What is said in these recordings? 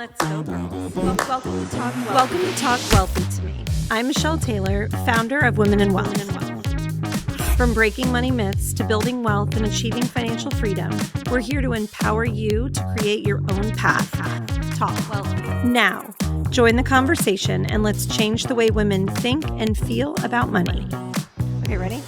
Let's go, girls. Welcome to Talk Wealthy to Me. I'm Michelle Taylor, founder of Women in Wealth. From breaking money myths to building wealth and achieving financial freedom, we're here to empower you to create your own path. Talk Wealthy. Now, join the conversation and let's change the way women think and feel about money. Okay, ready?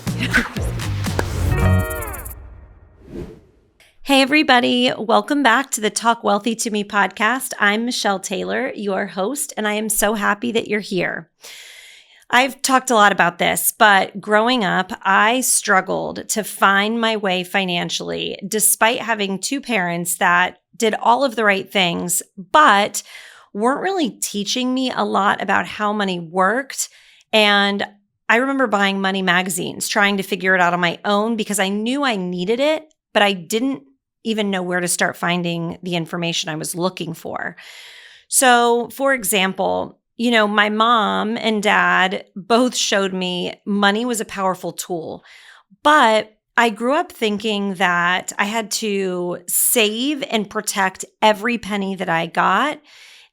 Hey, everybody. Welcome back to the Talk Wealthy to Me podcast. I'm Michelle Taylor, your host, and I am so happy that you're here. I've talked a lot about this, but growing up, I struggled to find my way financially, despite having two parents that did all of the right things, but weren't really teaching me a lot about how money worked. And I remember buying money magazines, trying to figure it out on my own because I knew I needed it, but I didn't even know where to start finding the information I was looking for. So, for example, my mom and dad both showed me money was a powerful tool, but I grew up thinking that I had to save and protect every penny that I got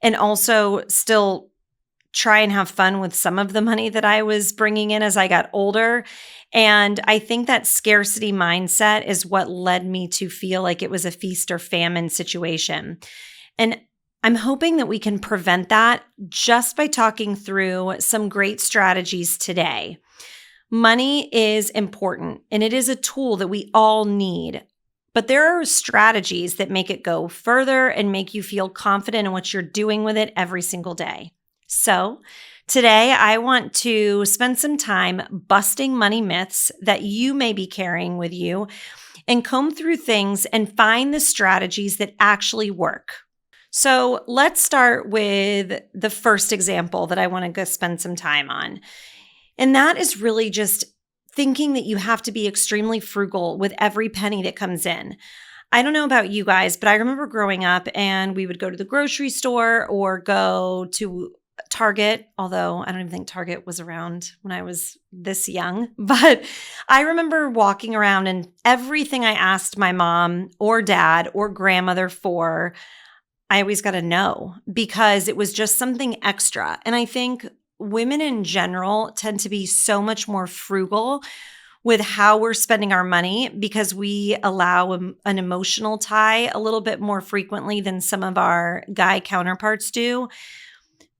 and also still try and have fun with some of the money that I was bringing in as I got older. And I think that scarcity mindset is what led me to feel like it was a feast or famine situation. And I'm hoping that we can prevent that just by talking through some great strategies today. Money is important and it is a tool that we all need, but there are strategies that make it go further and make you feel confident in what you're doing with it every single day. So today, I want to spend some time busting money myths that you may be carrying with you and comb through things and find the strategies that actually work. So let's start with the first example that I want to go spend some time on. And that is really just thinking that you have to be extremely frugal with every penny that comes in. I don't know about you guys, but I remember growing up and we would go to the grocery store or go to Target, although I don't even think Target was around when I was this young. But I remember walking around and everything I asked my mom or dad or grandmother for, I always got a no because it was just something extra. And I think women in general tend to be so much more frugal with how we're spending our money because we allow an emotional tie a little bit more frequently than some of our guy counterparts do.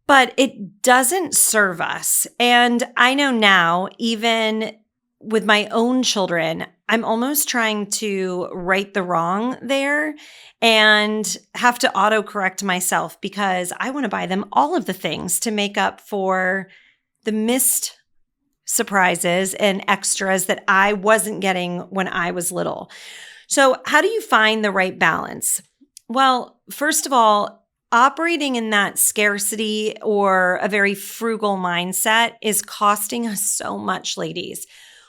But it doesn't serve us. And I know now, even with my own children, I'm almost trying to right the wrong there and have to autocorrect myself because I want to buy them all of the things to make up for the missed surprises and extras that I wasn't getting when I was little. So how do you find the right balance? Well, first of all, operating in that scarcity or a very frugal mindset is costing us so much, ladies.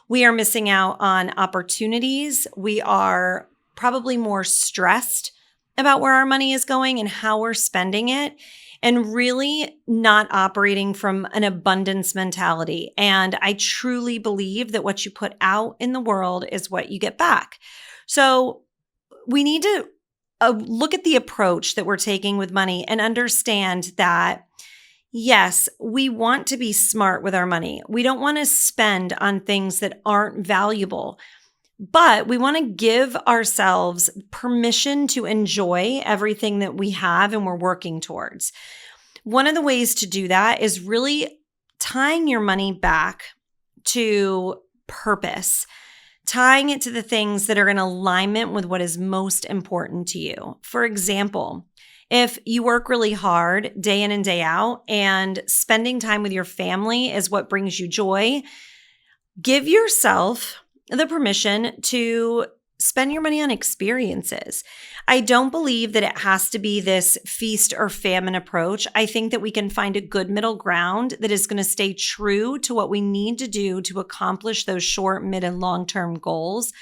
We are missing out on opportunities. We are probably more stressed about where our money is going and how we're spending it, and really not operating from an abundance mentality. And I truly believe that what you put out in the world is what you get back. So we need to look at the approach that we're taking with money and understand that, yes, we want to be smart with our money. We don't want to spend on things that aren't valuable, but we want to give ourselves permission to enjoy everything that we have and we're working towards. One of the ways to do that is really tying your money back to purpose. Tying it to the things that are in alignment with what is most important to you. For example, if you work really hard day in and day out and spending time with your family is what brings you joy, give yourself the permission to spend your money on experiences. I don't believe that it has to be this feast or famine approach. I think that we can find a good middle ground that is going to stay true to what we need to do to accomplish those short, mid, and long-term goals.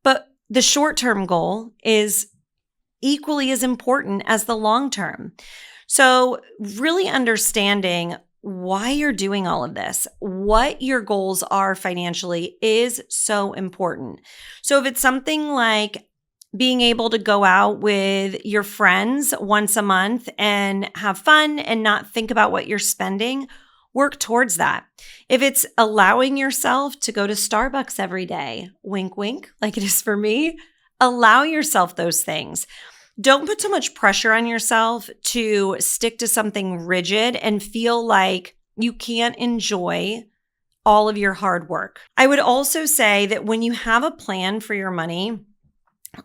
But the short-term goal is equally as important as the long-term. So really understanding why you're doing all of this, what your goals are financially is so important. So if it's something like being able to go out with your friends once a month and have fun and not think about what you're spending, work towards that. If it's allowing yourself to go to Starbucks every day, wink, wink, like it is for me, allow yourself those things. Don't put so much pressure on yourself to stick to something rigid and feel like you can't enjoy all of your hard work. I would also say that when you have a plan for your money,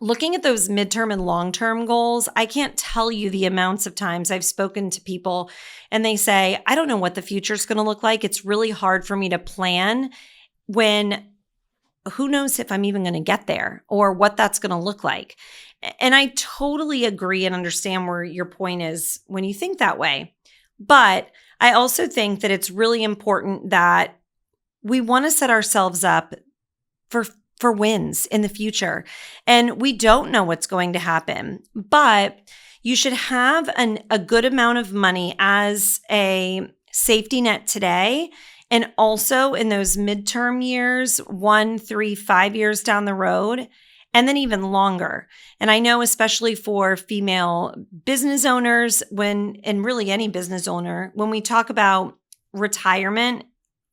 looking at those midterm and long-term goals, I can't tell you the amounts of times I've spoken to people and they say, I don't know what the future is going to look like. It's really hard for me to plan when who knows if I'm even going to get there or what that's going to look like. And I totally agree and understand where your point is when you think that way. But I also think that it's really important that we want to set ourselves up for wins in the future. And we don't know what's going to happen, but you should have a good amount of money as a safety net today. And also in those midterm years, 1, 3, 5 years down the road, and then even longer. And I know especially for female business owners, and really any business owner, when we talk about retirement,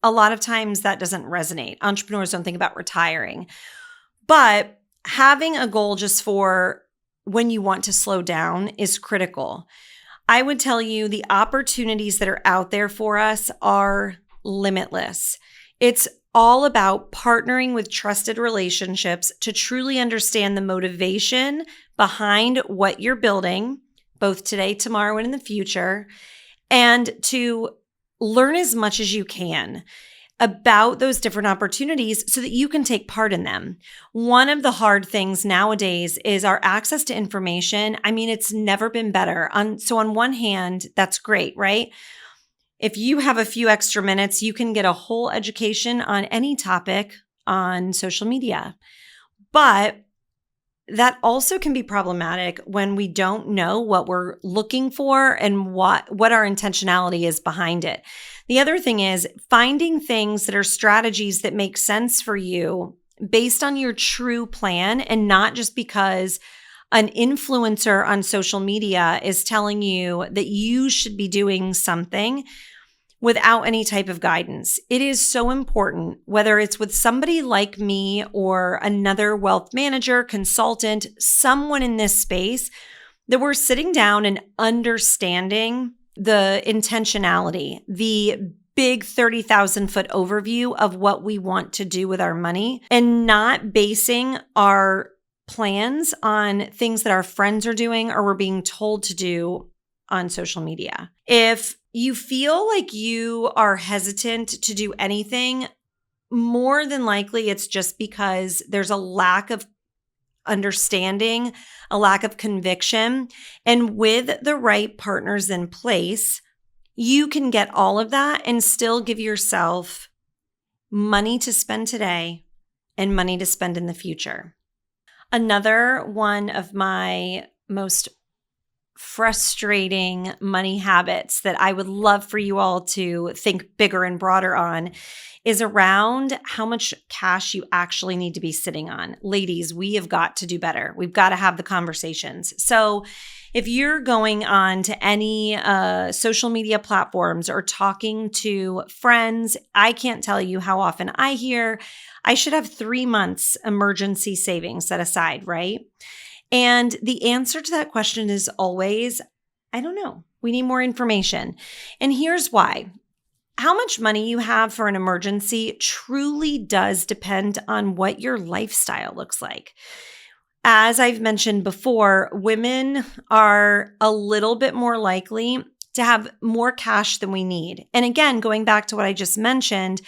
a lot of times that doesn't resonate. Entrepreneurs don't think about retiring. But having a goal just for when you want to slow down is critical. I would tell you the opportunities that are out there for us are limitless. It's all about partnering with trusted relationships to truly understand the motivation behind what you're building, both today, tomorrow, and in the future, and to learn as much as you can about those different opportunities so that you can take part in them. One of the hard things nowadays is our access to information. I mean, it's never been better. So on one hand, that's great, right? If you have a few extra minutes, you can get a whole education on any topic on social media. But that also can be problematic when we don't know what we're looking for and what our intentionality is behind it. The other thing is finding things that are strategies that make sense for you based on your true plan and not just because an influencer on social media is telling you that you should be doing something without any type of guidance. It is so important, whether it's with somebody like me or another wealth manager, consultant, someone in this space, that we're sitting down and understanding the intentionality, the big 30,000 foot overview of what we want to do with our money and not basing our plans on things that our friends are doing or we're being told to do on social media. If you feel like you are hesitant to do anything, more than likely it's just because there's a lack of understanding, a lack of conviction. And with the right partners in place, you can get all of that and still give yourself money to spend today and money to spend in the future. Another one of my most frustrating money habits that I would love for you all to think bigger and broader on is around how much cash you actually need to be sitting on. Ladies, we have got to do better. We've got to have the conversations. So if you're going on to any social media platforms or talking to friends, I can't tell you how often I hear, I should have 3 months emergency savings set aside, right? And the answer to that question is always, I don't know. We need more information. And here's why. How much money you have for an emergency truly does depend on what your lifestyle looks like. As I've mentioned before, women are a little bit more likely to have more cash than we need. And again, going back to what I just mentioned,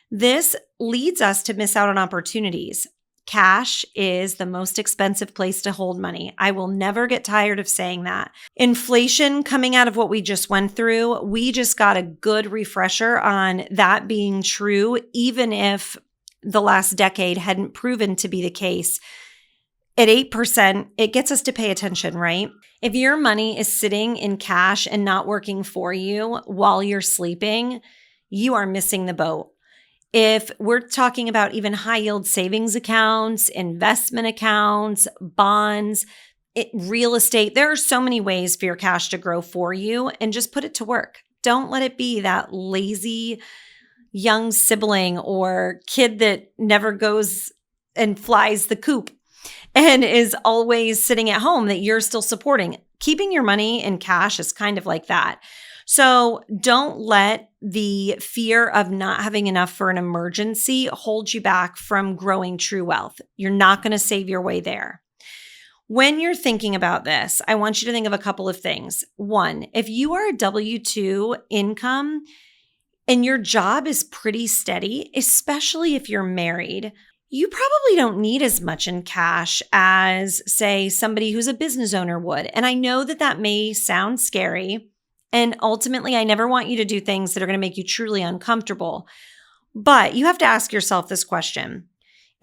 this leads us to miss out on opportunities. Cash is the most expensive place to hold money. I will never get tired of saying that. Inflation coming out of what we just went through, we just got a good refresher on that being true, even if the last decade hadn't proven to be the case. At 8%, it gets us to pay attention, right? If your money is sitting in cash and not working for you while you're sleeping, you are missing the boat. If we're talking about even high yield savings accounts, investment accounts, bonds, real estate, there are so many ways for your cash to grow for you, and just put it to work. Don't let it be that lazy young sibling or kid that never goes and flies the coop and is always sitting at home that you're still supporting. Keeping your money in cash is kind of like that. So don't let the fear of not having enough for an emergency hold you back from growing true wealth. You're not going to save your way there. When you're thinking about this, I want you to think of a couple of things. One, if you are a W-2 income and your job is pretty steady, especially if you're married, you probably don't need as much in cash as, say, somebody who's a business owner would. And I know that that may sound scary. And ultimately, I never want you to do things that are going to make you truly uncomfortable. But you have to ask yourself this question.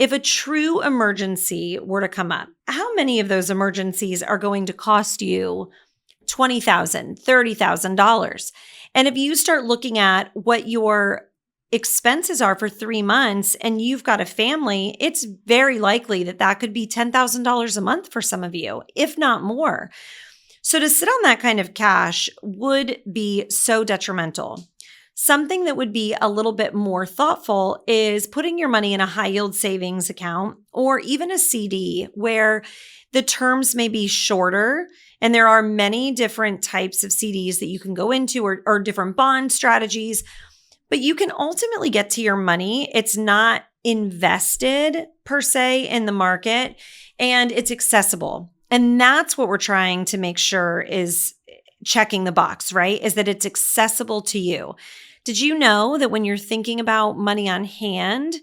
If a true emergency were to come up, how many of those emergencies are going to cost you $20,000, $30,000? And if you start looking at what your expenses are for 3 months and you've got a family, it's very likely that that could be $10,000 a month for some of you, if not more. So to sit on that kind of cash would be so detrimental. Something that would be a little bit more thoughtful is putting your money in a high yield savings account or even a CD where the terms may be shorter. And there are many different types of CDs that you can go into or different bond strategies, but you can ultimately get to your money. It's not invested per se in the market and it's accessible. And that's what we're trying to make sure is checking the box, right? Is that it's accessible to you. Did you know that when you're thinking about money on hand,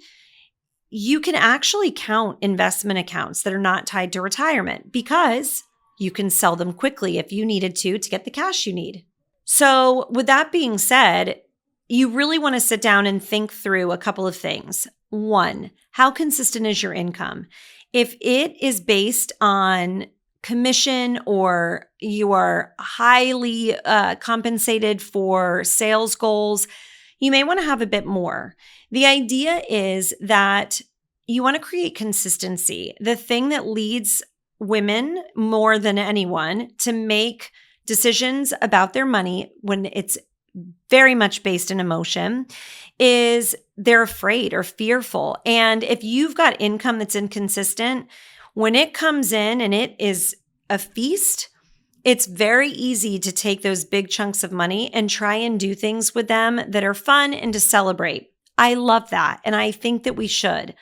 you can actually count investment accounts that are not tied to retirement because you can sell them quickly if you needed to get the cash you need. So with that being said, you really want to sit down and think through a couple of things. One, how consistent is your income? If it is based on commission or you are highly compensated for sales goals, you may want to have a bit more. The idea is that you want to create consistency. The thing that leads women more than anyone to make decisions about their money when it's very much based in emotion is they're afraid or fearful. And if you've got income that's inconsistent, when it comes in and it is a feast, it's very easy to take those big chunks of money and try and do things with them that are fun and to celebrate. I love that. And I think that we should.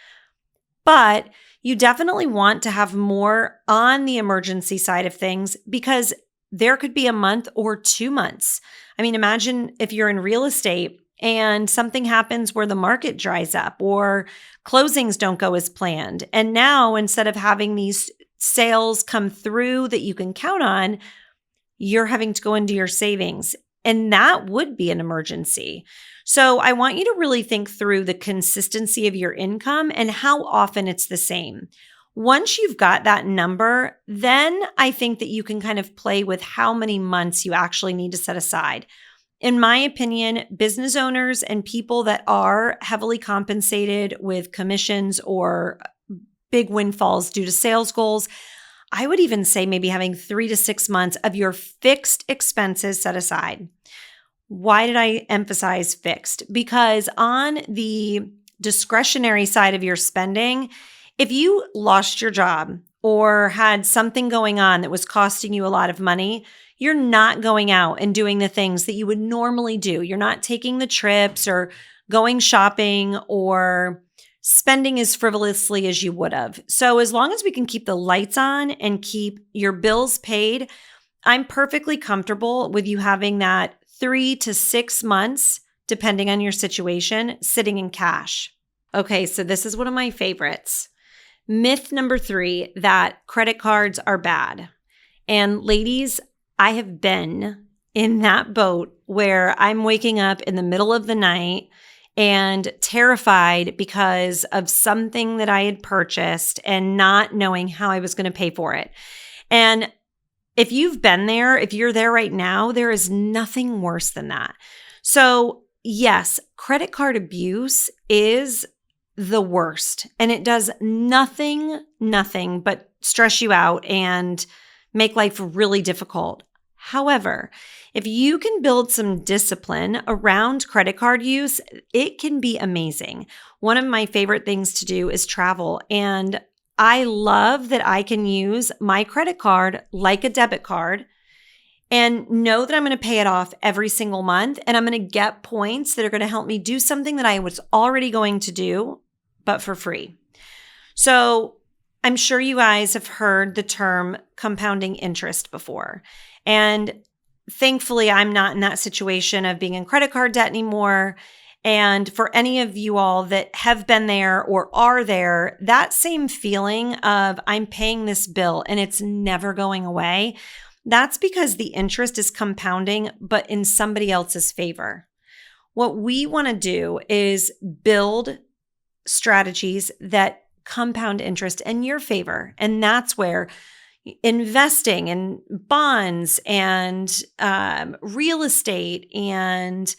But you definitely want to have more on the emergency side of things because there could be a month or 2 months. I mean, imagine if you're in real estate and something happens where the market dries up or closings don't go as planned. And now instead of having these sales come through that you can count on, you're having to go into your savings. And that would be an emergency. So I want you to really think through the consistency of your income and how often it's the same. Once you've got that number, then I think that you can kind of play with how many months you actually need to set aside. In my opinion, business owners and people that are heavily compensated with commissions or big windfalls due to sales goals, I would even say maybe having 3 to 6 months of your fixed expenses set aside. Why did I emphasize fixed? Because on the discretionary side of your spending, if you lost your job or had something going on that was costing you a lot of money, you're not going out and doing the things that you would normally do. You're not taking the trips or going shopping or spending as frivolously as you would have. So as long as we can keep the lights on and keep your bills paid, I'm perfectly comfortable with you having that 3 to 6 months, depending on your situation, sitting in cash. Okay, so this is one of my favorites. Myth number 3, that credit cards are bad. And ladies, I have been in that boat where I'm waking up in the middle of the night and terrified because of something that I had purchased and not knowing how I was going to pay for it. And if you've been there, if you're there right now, there is nothing worse than that. So yes, credit card abuse is the worst, and it does nothing but stress you out and make life really difficult. However, if you can build some discipline around credit card use, it can be amazing. One of my favorite things to do is travel, and I love that I can use my credit card like a debit card and know that I'm going to pay it off every single month. And I'm going to get points that are going to help me do something that I was already going to do, but for free. So I'm sure you guys have heard the term compounding interest before. And thankfully, I'm not in that situation of being in credit card debt anymore. And for any of you all that have been there or are there, that same feeling of I'm paying this bill and it's never going away, that's because the interest is compounding, but in somebody else's favor. What we want to do is build strategies that compound interest in your favor. And that's where investing in bonds and real estate and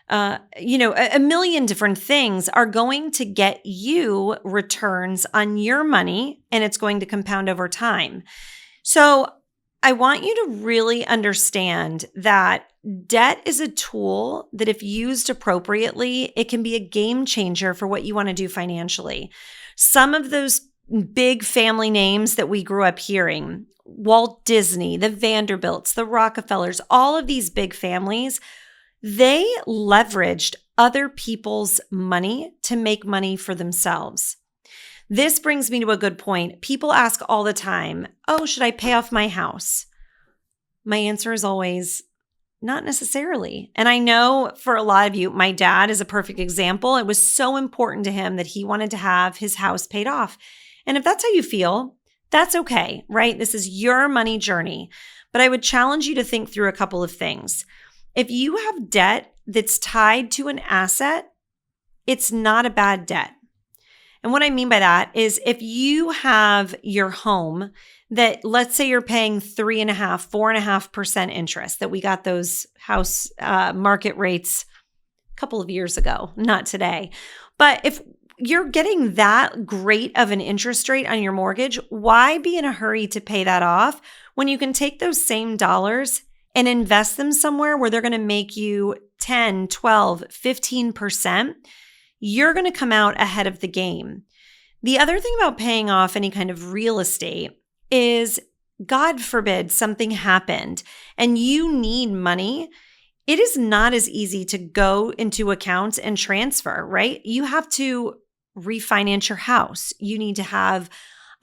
a million different things are going to get you returns on your money, and it's going to compound over time. So I want you to really understand that debt is a tool that if used appropriately, it can be a game changer for what you want to do financially. Some of those big family names that we grew up hearing, Walt Disney, the Vanderbilts, the Rockefellers, all of these big families, they leveraged other people's money to make money for themselves. This brings me to a good point. People ask all the time, oh, should I pay off my house? My answer is always, not necessarily. And I know for a lot of you, my dad is a perfect example. It was so important to him that he wanted to have his house paid off. And if that's how you feel, that's okay, right? This is your money journey. But I would challenge you to think through a couple of things. If you have debt that's tied to an asset, it's not a bad debt. And what I mean by that is if you have your home that, let's say you're paying 3.5%, 4.5% interest, that we got those house market rates a couple of years ago, not today. But if you're getting that great of an interest rate on your mortgage, why be in a hurry to pay that off when you can take those same dollars and invest them somewhere where they're going to make you 10, 12, 15%? You're going to come out ahead of the game. The other thing about paying off any kind of real estate is, God forbid something happened and you need money. It is not as easy to go into accounts and transfer, right? You have to refinance your house. You need to have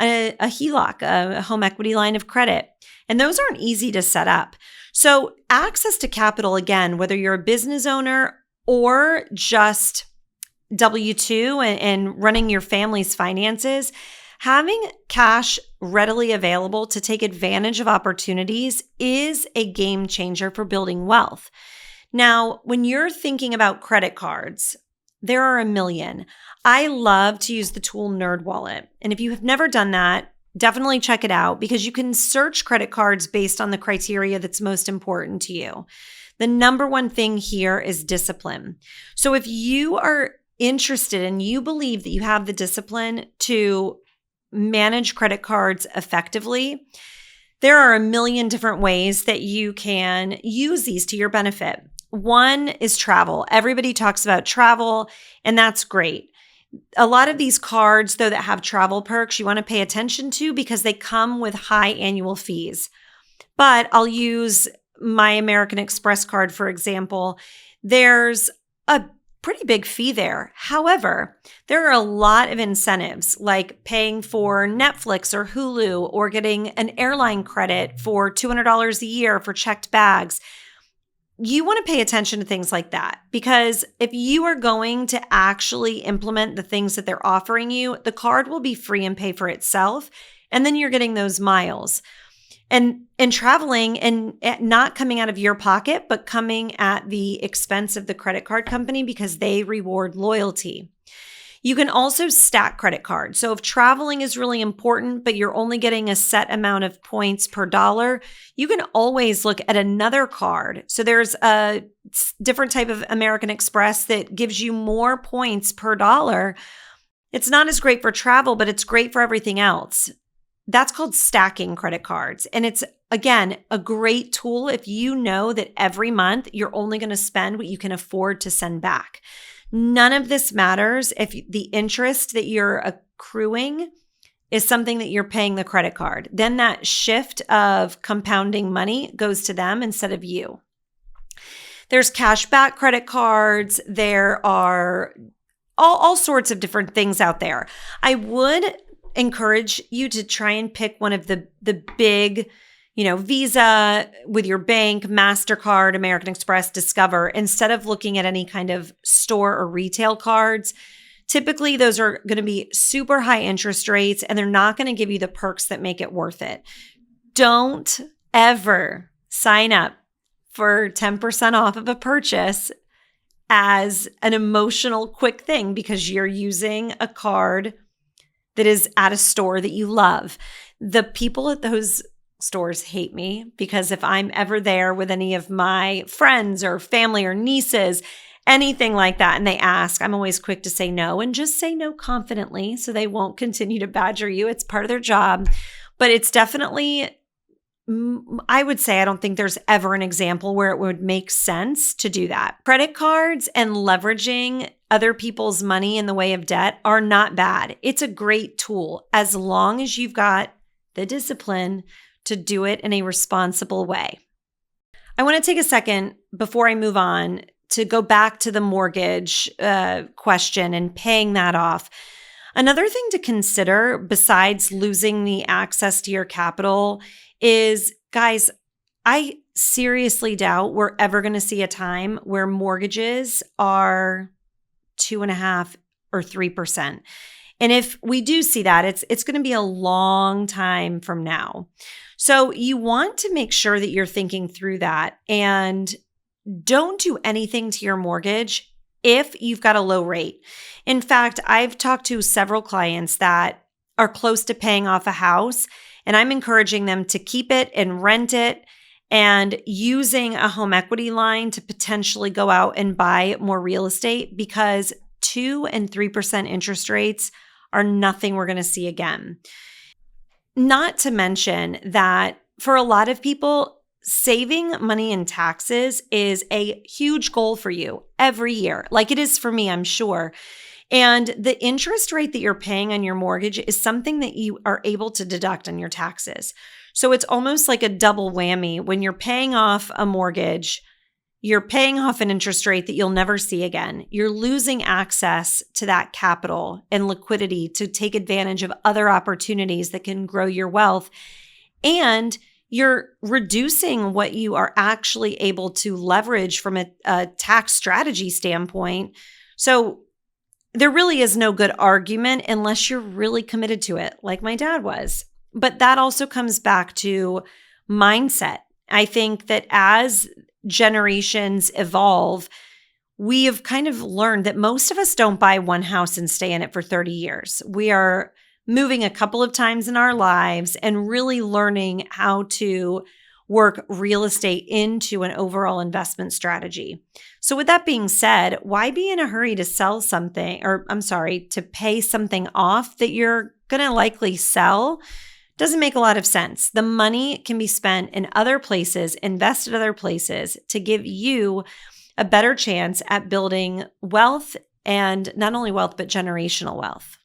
a HELOC, a home equity line of credit. And those aren't easy to set up. So access to capital, again, whether you're a business owner or just W-2 and running your family's finances, having cash readily available to take advantage of opportunities is a game changer for building wealth. Now, when you're thinking about credit cards, there are a million. I love to use the tool NerdWallet. And if you have never done that, definitely check it out because you can search credit cards based on the criteria that's most important to you. The number one thing here is discipline. So if you are interested and you believe that you have the discipline to manage credit cards effectively, there are a million different ways that you can use these to your benefit. One is travel. Everybody talks about travel, and that's great. A lot of these cards, though, that have travel perks, you want to pay attention to because they come with high annual fees. But I'll use my American Express card, for example. There's a pretty big fee there. However, there are a lot of incentives like paying for Netflix or Hulu or getting an airline credit for $200 a year for checked bags. You want to pay attention to things like that because if you are going to actually implement the things that they're offering you, the card will be free and pay for itself. And then you're getting those miles. And traveling and not coming out of your pocket, but coming at the expense of the credit card company because they reward loyalty. You can also stack credit cards. So if traveling is really important, but you're only getting a set amount of points per dollar, you can always look at another card. So there's a different type of American Express that gives you more points per dollar. It's not as great for travel, but it's great for everything else. That's called stacking credit cards. And it's, again, a great tool if you know that every month you're only going to spend what you can afford to send back. None of this matters if the interest that you're accruing is something that you're paying the credit card. Then that shift of compounding money goes to them instead of you. There's cashback credit cards. There are all sorts of different things out there. I would encourage you to try and pick one of the big, Visa with your bank, MasterCard, American Express, Discover, instead of looking at any kind of store or retail cards. Typically, those are going to be super high interest rates and they're not going to give you the perks that make it worth it. Don't ever sign up for 10% off of a purchase as an emotional quick thing because you're using a card that is at a store that you love. The people at those stores hate me because if I'm ever there with any of my friends or family or nieces, anything like that, and they ask, I'm always quick to say no and just say no confidently so they won't continue to badger you. It's part of their job. But it's definitely, I would say, I don't think there's ever an example where it would make sense to do that. Credit cards and leveraging other people's money in the way of debt are not bad. It's a great tool as long as you've got the discipline to do it in a responsible way. I want to take a second before I move on to go back to the mortgage question and paying that off. Another thing to consider besides losing the access to your capital is, guys, I seriously doubt we're ever going to see a time where mortgages are 2.5% or 3%. And if we do see that, it's going to be a long time from now. So you want to make sure that you're thinking through that and don't do anything to your mortgage if you've got a low rate. In fact, I've talked to several clients that are close to paying off a house, and I'm encouraging them to keep it and rent it and using a home equity line to potentially go out and buy more real estate because 2% and 3% interest rates are nothing we're going to see again. Not to mention that for a lot of people, saving money in taxes is a huge goal for you every year, like it is for me, I'm sure. And the interest rate that you're paying on your mortgage is something that you are able to deduct on your taxes. So it's almost like a double whammy. When you're paying off a mortgage, you're paying off an interest rate that you'll never see again. You're losing access to that capital and liquidity to take advantage of other opportunities that can grow your wealth. And you're reducing what you are actually able to leverage from a tax strategy standpoint. So there really is no good argument unless you're really committed to it, like my dad was. But that also comes back to mindset. I think that as generations evolve, we have kind of learned that most of us don't buy one house and stay in it for 30 years. We are moving a couple of times in our lives and really learning how to work real estate into an overall investment strategy. So with that being said, why be in a hurry to sell something, to pay something off that you're going to likely sell? Doesn't make a lot of sense. The money can be spent in other places, invested other places to give you a better chance at building wealth, and not only wealth, but generational wealth.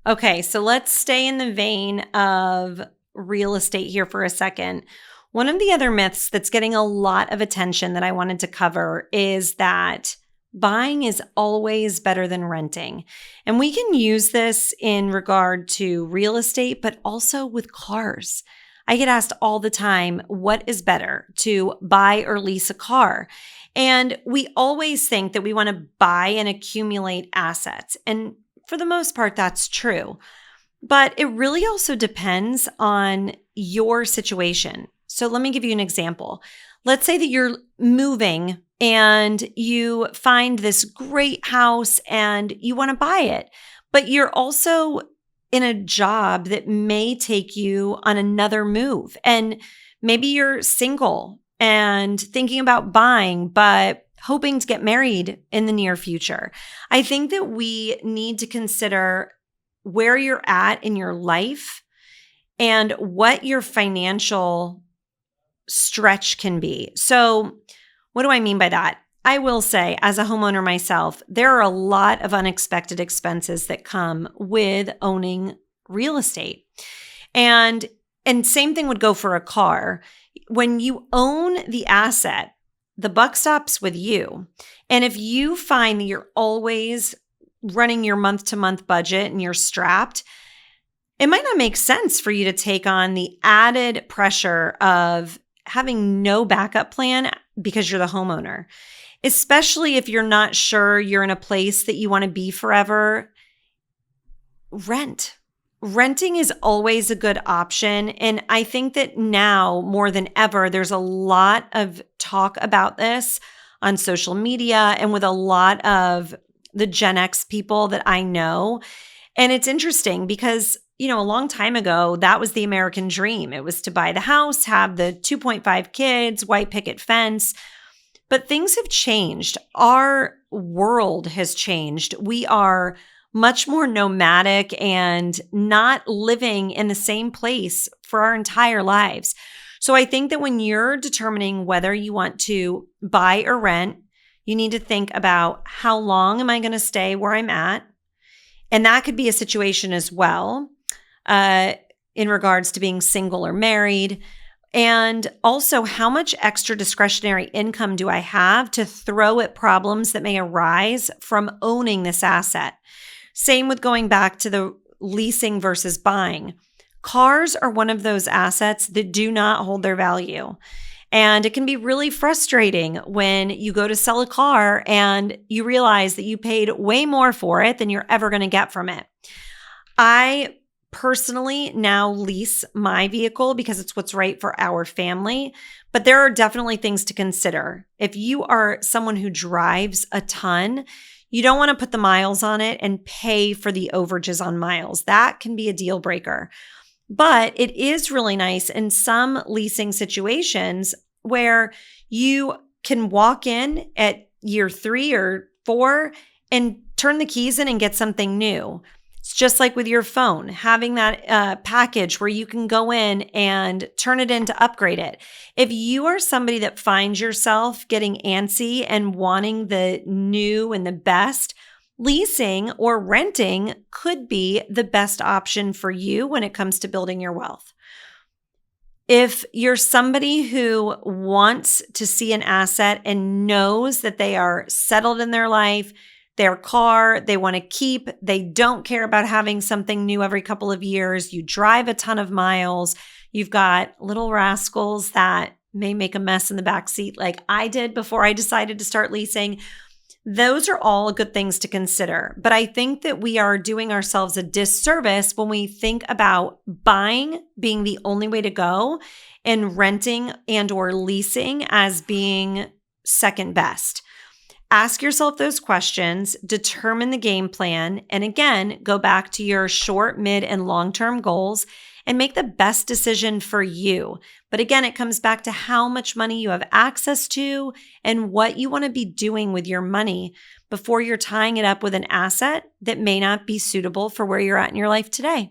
Okay, so let's stay in the vein of real estate here for a second. One of the other myths that's getting a lot of attention that I wanted to cover is that buying is always better than renting. And we can use this in regard to real estate, but also with cars. I get asked all the time, what is better, to buy or lease a car? And we always think that we want to buy and accumulate assets. And for the most part, that's true. But it really also depends on your situation. So let me give you an example. Let's say that you're moving and you find this great house and you want to buy it, but you're also in a job that may take you on another move. And maybe you're single and thinking about buying, but hoping to get married in the near future. I think that we need to consider where you're at in your life and what your financial stretch can be. So, what do I mean by that? I will say, as a homeowner myself, there are a lot of unexpected expenses that come with owning real estate. And same thing would go for a car. When you own the asset, the buck stops with you. And if you find that you're always running your month-to-month budget and you're strapped, it might not make sense for you to take on the added pressure of having no backup plan because you're the homeowner, especially if you're not sure you're in a place that you want to be forever. Renting is always a good option. And I think that now more than ever, there's a lot of talk about this on social media and with a lot of the Gen X people that I know. And it's interesting because, a long time ago, that was the American dream. It was to buy the house, have the 2.5 kids, white picket fence. But things have changed. Our world has changed. We are much more nomadic and not living in the same place for our entire lives. So I think that when you're determining whether you want to buy or rent, you need to think about how long am I going to stay where I'm at? And that could be a situation as well in regards to being single or married. And also, how much extra discretionary income do I have to throw at problems that may arise from owning this asset? Same with going back to the leasing versus buying. Cars are one of those assets that do not hold their value. And it can be really frustrating when you go to sell a car and you realize that you paid way more for it than you're ever going to get from it. I personally now lease my vehicle because it's what's right for our family, but there are definitely things to consider. If you are someone who drives a ton, you don't want to put the miles on it and pay for the overages on miles. That can be a deal breaker. But it is really nice in some leasing situations where you can walk in at year 3 or 4 and turn the keys in and get something new. It's just like with your phone, having that package where you can go in and turn it in to upgrade it. If you are somebody that finds yourself getting antsy and wanting the new and the best, leasing or renting could be the best option for you when it comes to building your wealth. If you're somebody who wants to see an asset and knows that they are settled in their life, their car, they want to keep, they don't care about having something new every couple of years, you drive a ton of miles, you've got little rascals that may make a mess in the back seat like I did before I decided to start leasing, those are all good things to consider. But I think that we are doing ourselves a disservice when we think about buying being the only way to go and renting and or leasing as being second best. Ask yourself those questions, determine the game plan, and again, go back to your short, mid, and long-term goals and make the best decision for you. But again, it comes back to how much money you have access to and what you want to be doing with your money before you're tying it up with an asset that may not be suitable for where you're at in your life today.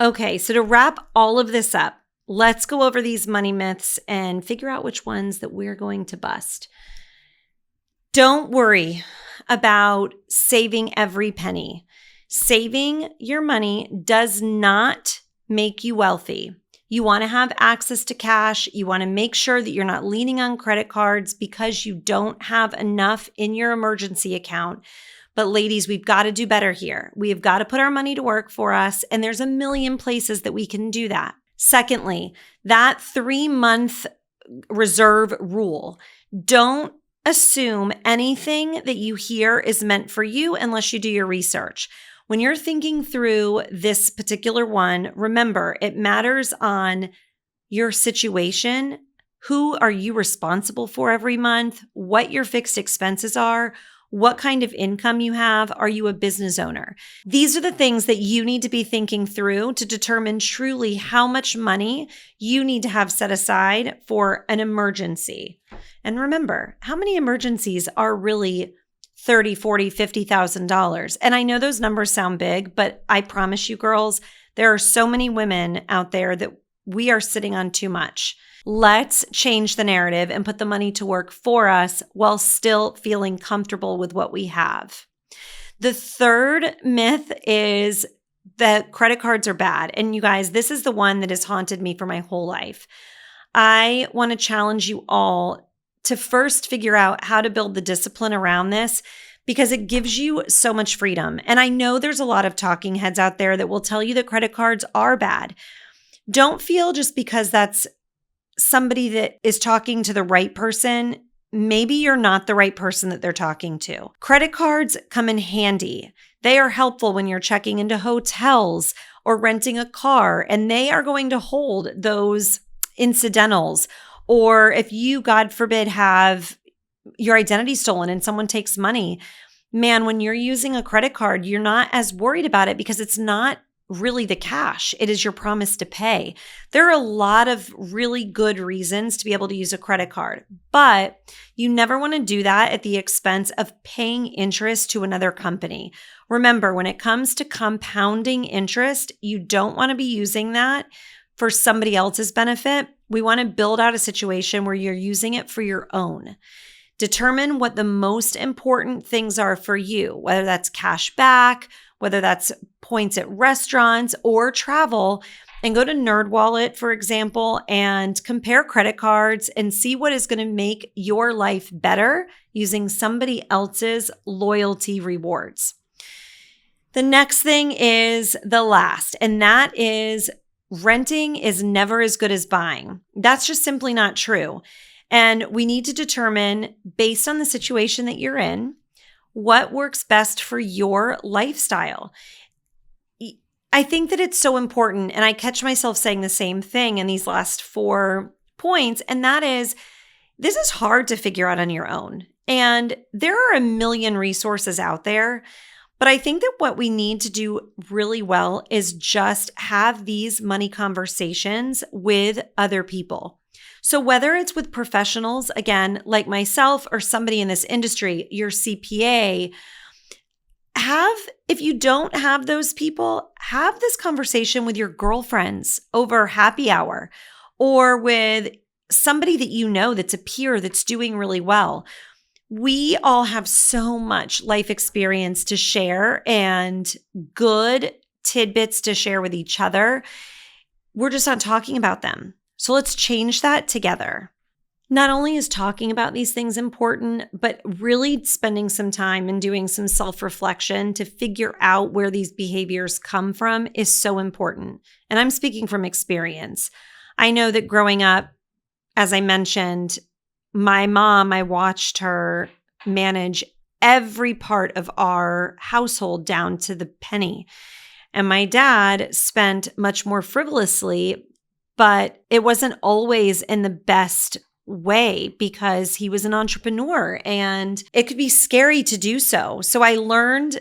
Okay, so to wrap all of this up, let's go over these money myths and figure out which ones that we're going to bust. Don't worry about saving every penny. Saving your money does not make you wealthy. You want to have access to cash. You want to make sure that you're not leaning on credit cards because you don't have enough in your emergency account. But ladies, we've got to do better here. We have got to put our money to work for us, and there's a million places that we can do that. Secondly, that 3-month reserve rule. Don't assume anything that you hear is meant for you unless you do your research. When you're thinking through this particular one, remember, it matters on your situation. Who are you responsible for every month? What your fixed expenses are? What kind of income you have? Are you a business owner? These are the things that you need to be thinking through to determine truly how much money you need to have set aside for an emergency. And remember, how many emergencies are really $30,000, $40,000, $50,000? And I know those numbers sound big, but I promise you, girls, there are so many women out there that we are sitting on too much. Let's change the narrative and put the money to work for us while still feeling comfortable with what we have. The third myth is that credit cards are bad. And you guys, this is the one that has haunted me for my whole life. I want to challenge you all to first figure out how to build the discipline around this, because it gives you so much freedom. And I know there's a lot of talking heads out there that will tell you that credit cards are bad. Don't feel just because that's somebody that is talking to the right person, maybe you're not the right person that they're talking to. Credit cards come in handy. They are helpful when you're checking into hotels or renting a car, and they are going to hold those incidentals. Or if you, God forbid, have your identity stolen and someone takes money, man, when you're using a credit card, you're not as worried about it because it's not really the cash. It is your promise to pay. There are a lot of really good reasons to be able to use a credit card, but you never want to do that at the expense of paying interest to another company. Remember, when it comes to compounding interest, you don't want to be using that for somebody else's benefit. We want to build out a situation where you're using it for your own. Determine what the most important things are for you, whether that's cash back, whether that's points at restaurants or travel, and go to NerdWallet, for example, and compare credit cards and see what is going to make your life better using somebody else's loyalty rewards. The next thing is the last, and that is renting is never as good as buying. That's just simply not true. And we need to determine, based on the situation that you're in, what works best for your lifestyle. I think that it's so important, and I catch myself saying the same thing in these last 4 points, and that is, this is hard to figure out on your own. And there are a million resources out there, but I think that what we need to do really well is just have these money conversations with other people. So whether it's with professionals, again, like myself or somebody in this industry, your CPA, if you don't have those people, have this conversation with your girlfriends over happy hour or with somebody that you know that's a peer that's doing really well. We all have so much life experience to share and good tidbits to share with each other. We're just not talking about them. So let's change that together. Not only is talking about these things important, but really spending some time and doing some self-reflection to figure out where these behaviors come from is so important. And I'm speaking from experience. I know that growing up, as I mentioned, my mom, I watched her manage every part of our household down to the penny. And my dad spent much more frivolously, but it wasn't always in the best way because he was an entrepreneur and it could be scary to do so. So I learned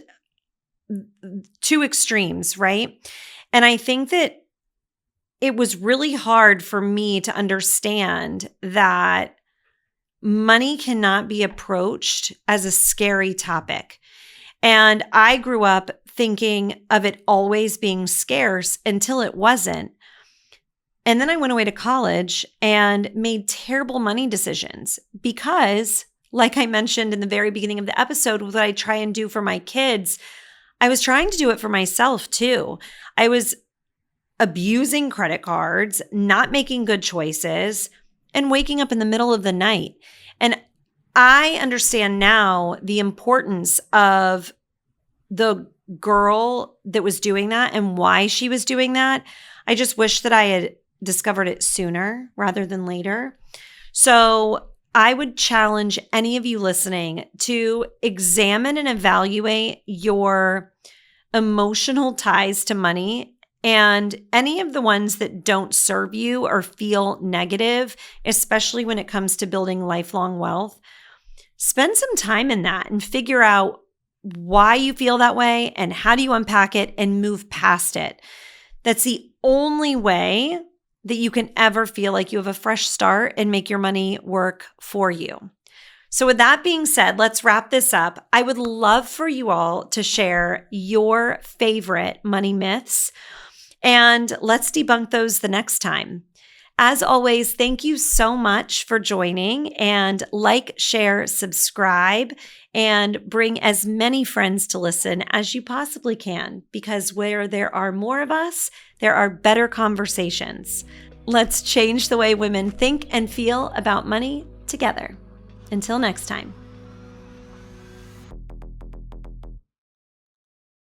2 extremes, right? And I think that it was really hard for me to understand that money cannot be approached as a scary topic. And I grew up thinking of it always being scarce until it wasn't. And then I went away to college and made terrible money decisions because, like I mentioned in the very beginning of the episode, what I try and do for my kids, I was trying to do it for myself too. I was abusing credit cards, not making good choices, and waking up in the middle of the night. And I understand now the importance of the girl that was doing that and why she was doing that. I just wish that I had discovered it sooner rather than later. So I would challenge any of you listening to examine and evaluate your emotional ties to money and any of the ones that don't serve you or feel negative, especially when it comes to building lifelong wealth. Spend some time in that and figure out why you feel that way and how do you unpack it and move past it. That's the only way that you can ever feel like you have a fresh start and make your money work for you. So with that being said, let's wrap this up. I would love for you all to share your favorite money myths, and let's debunk those the next time. As always, thank you so much for joining, and like, share, subscribe, and bring as many friends to listen as you possibly can, because where there are more of us, there are better conversations. Let's change the way women think and feel about money together. Until next time.